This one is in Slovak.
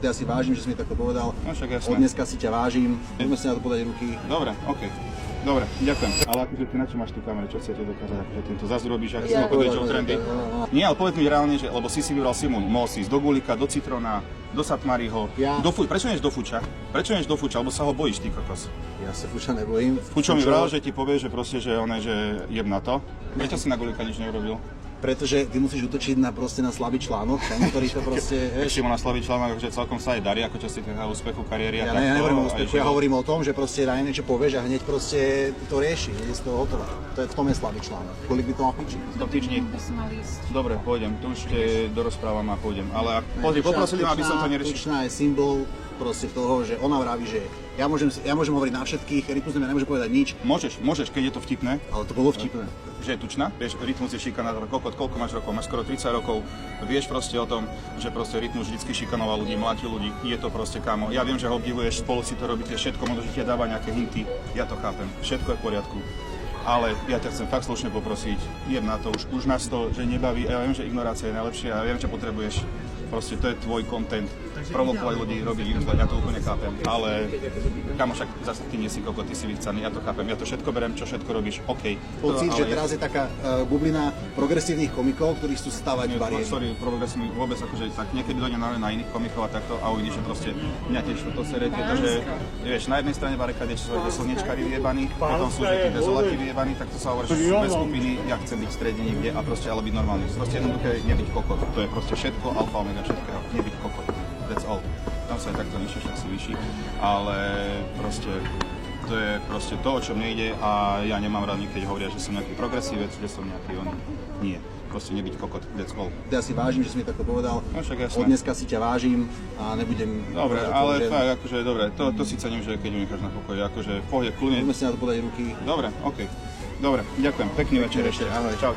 Ja si vážim, že si mi takto povedal. No však jasné. Od dneska si ťa vážim. Môžeme si na to podať ruky. Dobre, OK. Dobre, ďakujem. Ale akože ty na čo máš tú kameru? Čo chcete dokázať? Akože týmto zase robíš, ak si ma podvedel trendy. Nie, ale povedz mi reálne, že, lebo si vybral Simon, mohol si ísť do Gulika, do Citrona, do Satmariho, prečo než do Fuča? Prečo než do Fuča? Alebo sa ho bojíš, ty kokos? Ja sa Fuča nebojím. Fučo mi vral, že ti povie, že proste, že on je, že jeb na to. Prečo si na Gulika nič neurobil? Pretože ty musíš útočiť na slabý článok, ten, ktorý to proste... Ešte mu na slabý článok, že celkom sa aj darí, ako čo si týka úspechu kariéry a takto. Ja nehovorím o úspechu, ja hovorím o tom, že proste na niečo povieš a hneď proste to rieši, je z toho hotové. V tom je slabý článok. Kolik by to mal pičiť? 100 týždní. Dobre, pôjdem, tu už dorozprávam a pôjdem. Ale poprosili ma, aby som to neriešil. Tučná je symbol proste toho, že ona vraví, že ja môžem hovoriť na všetkých, Rytmus ja nemôže povedať nič. Môžeš, keď je to vtipné. Ale to bolo vtipné. Že je tučná, vieš, Rytmus je šikanátor, koľko máš rokov, máš skoro 30 rokov, vieš proste o tom, že proste Rytmus vždycky šikanoval ľudí, mlátil ľudí, je to proste kámo. Ja viem, že ho obdivuješ, spolu si to robíte, všetko, možno, že ti dáva nejaké hinty, ja to chápem, všetko je v poriadku. Ale ja ťa chcem fakt slušne poprosiť, jeb na to, už nás to, že nebaví, ja viem, že ignorácia je najlepšia, ja viem, čo potrebuješ, proste to je tvoj content, provokovať ľudí, robiť im zle, ja to úplne chápem, ale kamo, však zase ty nie si koko, ty si vychcaný, ja to chápem, ja to všetko berem, čo všetko robíš, OK. Pocit, že teraz je taká bublina progresívnych komikov, ktorí chcú stavať bariéry. Sorry, progresívny vôbec akože tak niekedy dojde na iných komikov a takto a uvidíš, že proste mňa tiež to serete, takže vieš, na jednej strane barikade sú slnečkári vyjebaní, potom sú že tí dezolati vyjebaní, tak to sa hovorí, že sú bez skupiny, ja chcem byť v strede niekde a proste ale byť normálny. Proste jednoduché nebyť kokot, to je proste všetko, alfa omega všetkého, nebyť kokot. That's all. Tam sa aj takto nižšie, však si vyšší, ale proste to je proste to, o čom nejde a ja nemám rád, keď hovoria, že som nejaký progresívec, že som nejaký on. Nie. Proste nebyť kokot, that's all. Ja si vážim, že si mi takto povedal. No však jasné. Od dneska si ťa vážim a nebudem... Dobre, ale fakt, akože dobre, to si cením, že keď ju necháš na pokoji, akože v pohode, kľudne. Môžeme si na to podať ruky. Dobre, OK. Dobre, ďakujem, pekný večer ešte. Ahoj. Čau.